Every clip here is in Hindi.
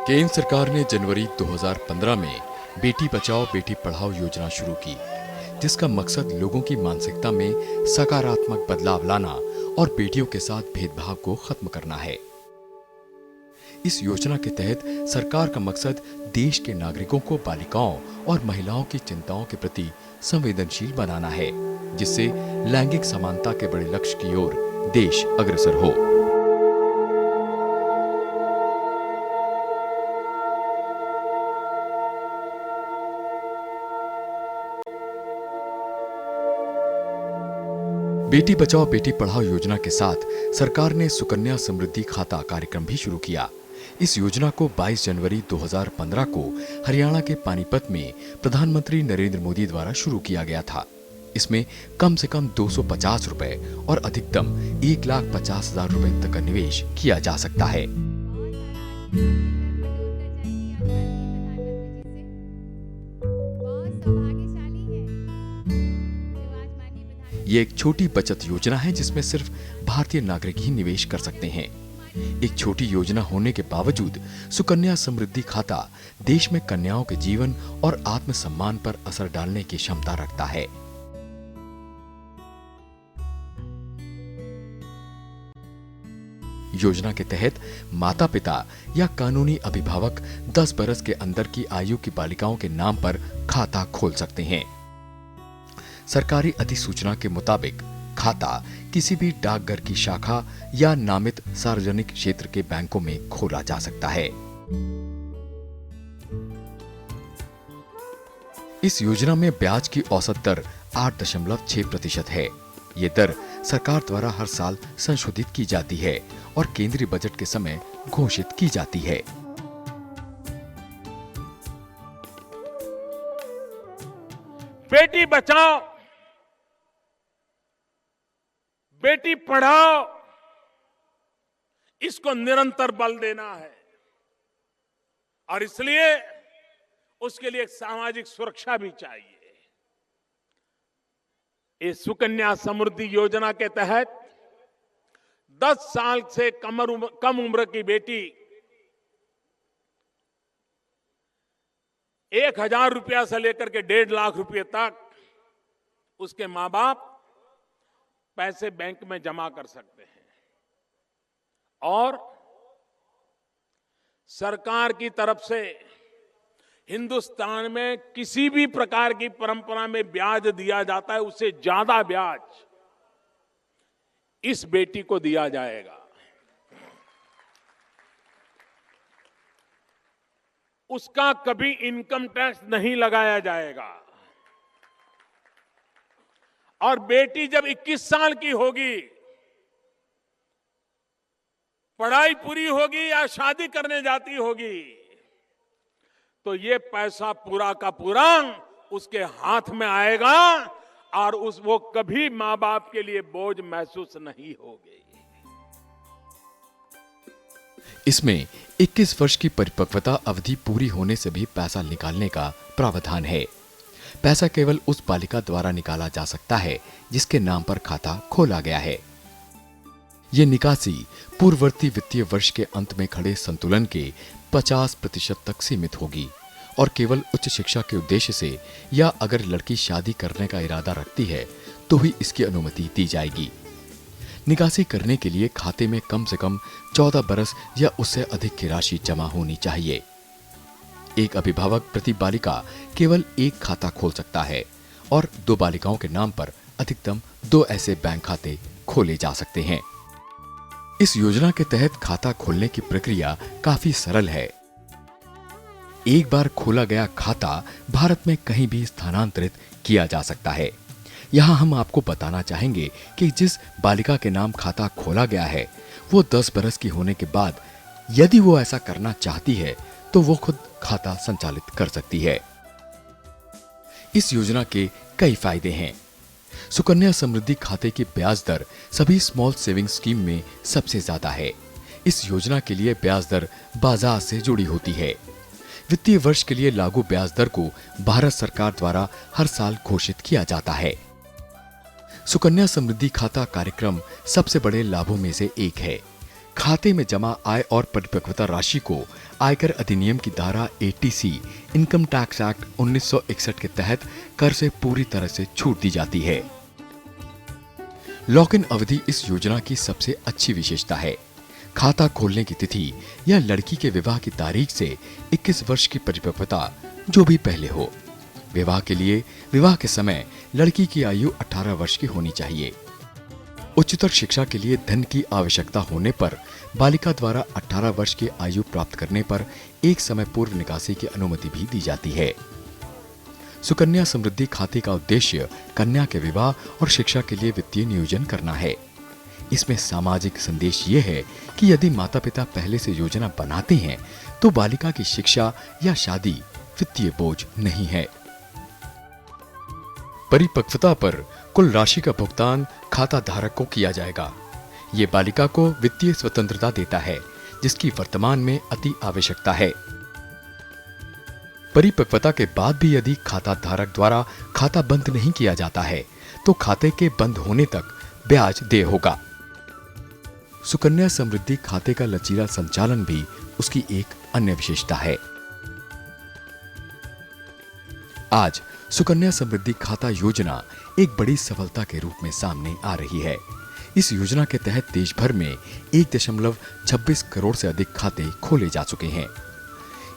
केंद्र सरकार ने जनवरी 2015 में बेटी बचाओ बेटी पढ़ाओ योजना शुरू की, जिसका मकसद लोगों की मानसिकता में सकारात्मक बदलाव लाना और बेटियों के साथ भेदभाव को खत्म करना है। इस योजना के तहत सरकार का मकसद देश के नागरिकों को बालिकाओं और महिलाओं की चिंताओं के प्रति संवेदनशील बनाना है, जिससे लैंगिक समानता के बड़े लक्ष्य की ओर देश अग्रसर हो। बेटी बचाओ बेटी पढ़ाओ योजना के साथ सरकार ने सुकन्या समृद्धि खाता कार्यक्रम भी शुरू किया। इस योजना को 22 जनवरी 2015 को हरियाणा के पानीपत में प्रधानमंत्री नरेंद्र मोदी द्वारा शुरू किया गया था। इसमें कम से कम 250 रुपए और अधिकतम 1,50,000 रुपए तक का निवेश किया जा सकता है। ये एक छोटी बचत योजना है जिसमें सिर्फ भारतीय नागरिक ही निवेश कर सकते हैं। एक छोटी योजना होने के बावजूद सुकन्या समृद्धि खाता देश में कन्याओं के जीवन और आत्मसम्मान पर असर डालने की क्षमता रखता है। योजना के तहत माता पिता या कानूनी अभिभावक 10 बरस के अंदर की आयु की बालिकाओं के नाम पर खाता खोल सकते हैं। सरकारी अधिसूचना के मुताबिक खाता किसी भी डाकघर की शाखा या नामित सार्वजनिक क्षेत्र के बैंकों में खोला जा सकता है। इस योजना में ब्याज की औसत दर 8.6% है। ये दर सरकार द्वारा हर साल संशोधित की जाती है और केंद्रीय बजट के समय घोषित की जाती है। बेटी बचाओ बेटी पढ़ाओ, इसको निरंतर बल देना है और इसलिए उसके लिए एक सामाजिक सुरक्षा भी चाहिए। इस सुकन्या समृद्धि योजना के तहत 10 साल से कम उम्र की बेटी 1,000 रुपया से लेकर के 1.5 लाख रुपए तक उसके मां बाप पैसे बैंक में जमा कर सकते हैं और सरकार की तरफ से हिंदुस्तान में किसी भी प्रकार की परंपरा में ब्याज दिया जाता है, उससे ज्यादा ब्याज इस बेटी को दिया जाएगा। उसका कभी इनकम टैक्स नहीं लगाया जाएगा और बेटी जब 21 साल की होगी, पढ़ाई पूरी होगी या शादी करने जाती होगी, तो ये पैसा पूरा का पूरा उसके हाथ में आएगा और वो कभी मां बाप के लिए बोझ महसूस नहीं होगी। इसमें 21 वर्ष की परिपक्वता अवधि पूरी होने से भी पैसा निकालने का प्रावधान है। पैसा केवल उस बालिका द्वारा निकाला जा सकता है जिसके नाम पर खाता खोला गया है। ये निकासी पूर्ववर्ती वित्तीय वर्ष के अंत में खड़े संतुलन के 50% तक सीमित होगी और केवल उच्च शिक्षा के उद्देश्य से या अगर लड़की शादी करने का इरादा रखती है तो ही इसकी अनुमति दी जाएगी। निकासी करने के लिए खाते में कम से कम 14 बरस या उससे अधिक की राशि जमा होनी चाहिए। एक अभिभावक प्रति बालिका केवल एक खाता खोल सकता है और 2 बालिकाओं के नाम पर अधिकतम 2 ऐसे बैंक खाते खोले जा सकते हैं। इस योजना के तहत खाता खोलने की प्रक्रिया काफी सरल है। एक बार खोला गया खाता भारत में कहीं भी स्थानांतरित किया जा सकता है। यहाँ हम आपको बताना चाहेंगे कि जिस बालिका के नाम खाता खोला गया है वो 10 बरस की होने के बाद यदि वो ऐसा करना चाहती है तो वो खुद खाता संचालित कर सकती है। इस योजना के कई फायदे हैं। सुकन्या समृद्धि खाते की ब्याज दर सभी स्मॉल सेविंग स्कीम में सबसे ज्यादा है। इस योजना के लिए ब्याज दर बाजार से जुड़ी होती है। वित्तीय वर्ष के लिए लागू ब्याज दर को भारत सरकार द्वारा हर साल घोषित किया जाता है। सुकन्या समृद्धि खाता कार्यक्रम सबसे बड़े लाभों में से एक है। खाते में जमा आय और परिपक्वता राशि को आयकर अधिनियम की धारा 80C इनकम टैक्स एक्ट 1961 के तहत कर से पूरी तरह से छूट दी जाती है। लॉक इन अवधि इस योजना की सबसे अच्छी विशेषता है। खाता खोलने की तिथि या लड़की के विवाह की तारीख से 21 वर्ष की परिपक्वता जो भी पहले हो। विवाह के लिए विवाह के समय लड़की की आयु 18 वर्ष की होनी चाहिए। उच्चतर शिक्षा के लिए धन की आवश्यकता होने पर बालिका द्वारा 18 वर्ष की आयु प्राप्त करने पर एक समय पूर्व निकासी की अनुमति भी दी जाती है। सुकन्या समृद्धि खाते का उद्देश्य कन्या के विवाह और शिक्षा के लिए वित्तीय नियोजन करना है। इसमें सामाजिक संदेश ये है कि यदि माता पिता पहले से योजना बनाते हैं तो बालिका की शिक्षा या शादी वित्तीय बोझ नहीं है। परिपक्वता पर कुल राशि का भुगतान खाता धारक को किया जाएगा। ये बालिका को वित्तीय स्वतंत्रता देता है, जिसकी वर्तमान में अति आवश्यकता है। परिपक्वता के बाद भी यदि खाता धारक द्वारा खाता बंद नहीं किया जाता है तो खाते के बंद होने तक ब्याज देय होगा। सुकन्या समृद्धि खाते का लचीला संचालन भी उसकी एक अन्य विशेषता है। आज सुकन्या समृद्धि खाता योजना एक बड़ी सफलता के रूप में सामने आ रही है। इस योजना के तहत देश भर में 1.26 करोड़ से अधिक खाते खोले जा चुके हैं।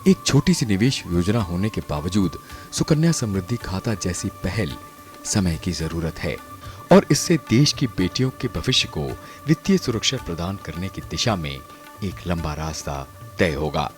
एक छोटी सी निवेश योजना होने के बावजूद सुकन्या समृद्धि खाता जैसी पहल समय की जरूरत है और इससे देश की बेटियों के भविष्य को वित्तीय सुरक्षा प्रदान करने की दिशा में एक लंबा रास्ता तय होगा।